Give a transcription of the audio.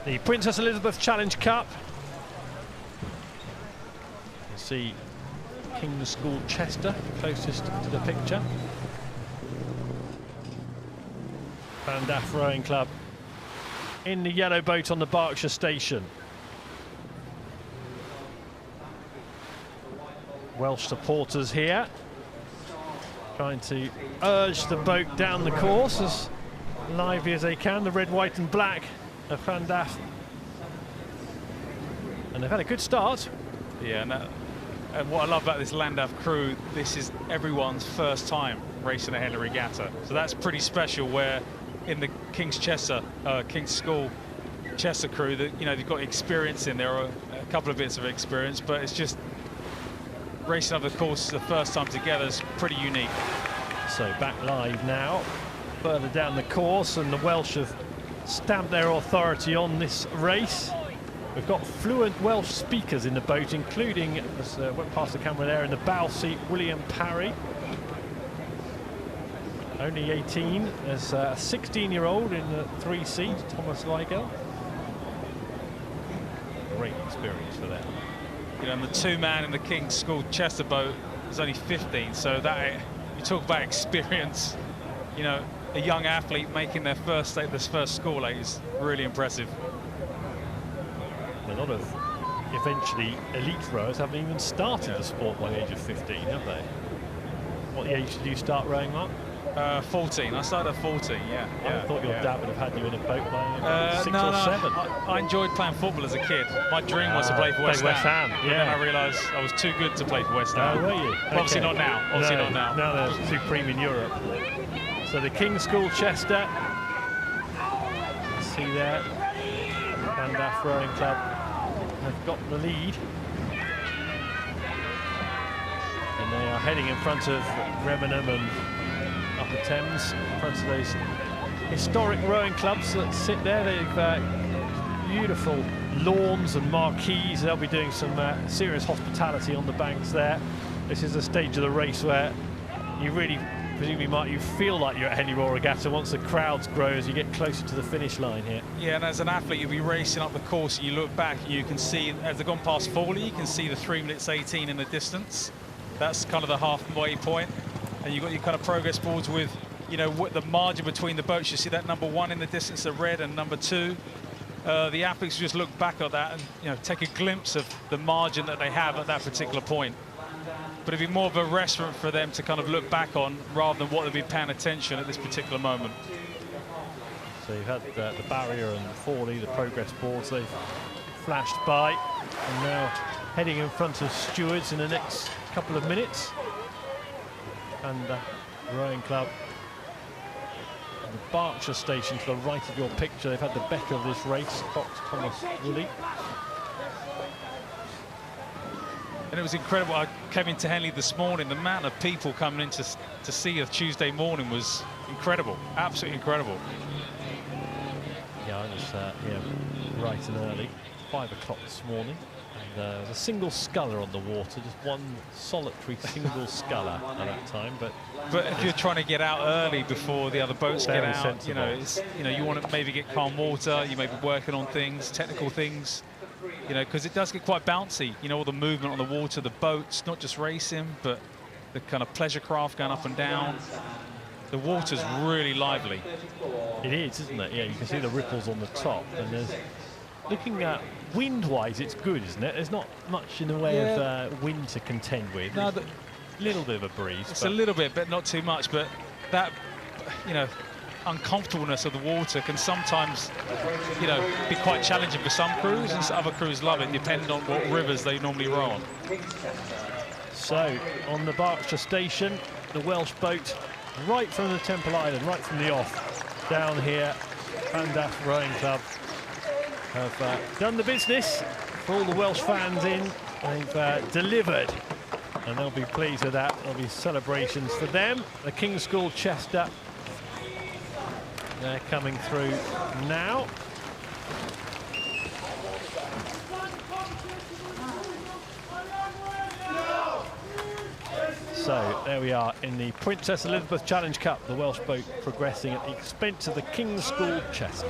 The Princess Elizabeth Challenge Cup. You see King's School Chester closest to the picture. Llandaff Rowing Club in the yellow boat on the Berkshire station. Welsh supporters here trying to urge the boat down the course as lively as they can. The red, white and black of Llandaff, and they've had a good start. Yeah, and what I love about this Llandaff crew, this is everyone's first time racing a Henley Regatta, so that's pretty special. Where in the King's School Chester crew, that they've got experience in there, a couple of bits of experience, but it's just racing over the course the first time together is pretty unique. So back live now, further down the course, and the Welsh have stamped their authority on this race. We've got fluent Welsh speakers in the boat, including, as went past the camera there in the bow seat, William Parry. Only 18, as a 16-year-old in the 3-seat, Thomas Weigel. Great experience for them. And the two-man in the King's School Chester boat is only 15, so that, you talk about experience, a young athlete making their first school is really impressive. A lot of eventually elite rowers haven't even started the sport by the age of 15, have they? What age did you start rowing, Mark? 14. I started at 14, yeah. I thought your dad would have had you in a boat by 6 or 7. I enjoyed playing football as a kid. My dream was to play for West Ham. Yeah. And then I realised I was too good to play for West Ham. Oh, were you? Obviously not now. Obviously not now. Now they're supreme in Europe. So the King's School Chester. See there, Llandaff Rowing Club have got the lead. And they are heading in front of Remenham and Upper Thames, in front of those historic rowing clubs that sit there. They've beautiful lawns and marquees. They'll be doing some serious hospitality on the banks there. This is the stage of the race where you really, presumably, Mark, you feel like you're at Henley Royal Regatta once the crowds grow as you get closer to the finish line here. Yeah, and as an athlete, you'll be racing up the course, and you look back, and you can see, as they've gone past Fawley, you can see the 3 minutes 18 in the distance. That's kind of the halfway point. And you've got your kind of progress boards with, what the margin between the boats. You see that number 1 in the distance, the red, and number 2. The athletes just look back at that and, take a glimpse of the margin that they have at that particular point. But it'd be more of a restaurant for them to kind of look back on rather than what they'd be paying attention at this particular moment. So you've had the barrier and Fawley, the progress boards, they've flashed by, and now heading in front of stewards in the next couple of minutes. And Rowing Club and the Berkshire station to the right of your picture. They've had the better of this race, Fox, Thomas, Woolley. And it was incredible. I came into Henley this morning. The amount of people coming in to see a Tuesday morning was incredible, absolutely incredible. Yeah, I was right and early, 5 o'clock this morning. And there was a single sculler on the water, just one solitary single sculler at that time. But if you're trying to get out early before the other boats get out, sensible. You want to maybe get calm water. You may be working on things, technical things. Because it does get quite bouncy, all the movement on the water, the boats, not just racing, but the kind of pleasure craft going up and down. The water's really lively. It is, isn't it? Yeah, you can see the ripples on the top. And there's, looking at wind-wise, it's good, isn't it? There's not much in the way of wind to contend with. No, a little bit of a breeze. It's a little bit, but not too much. But that, uncomfortableness of the water can sometimes, be quite challenging for some crews, and other crews love it, depending on what rivers they normally row on. So, on the Berkshire station, the Welsh boat, right from the Temple Island, right from the off, down here, Llandaff Rowing Club have done the business for all the Welsh fans in. They've delivered, and they'll be pleased with that. There'll be celebrations for them. The King's School Chester, they're coming through now. So there we are in the Princess Elizabeth Challenge Cup, the Welsh boat progressing at the expense of the King's School Chester.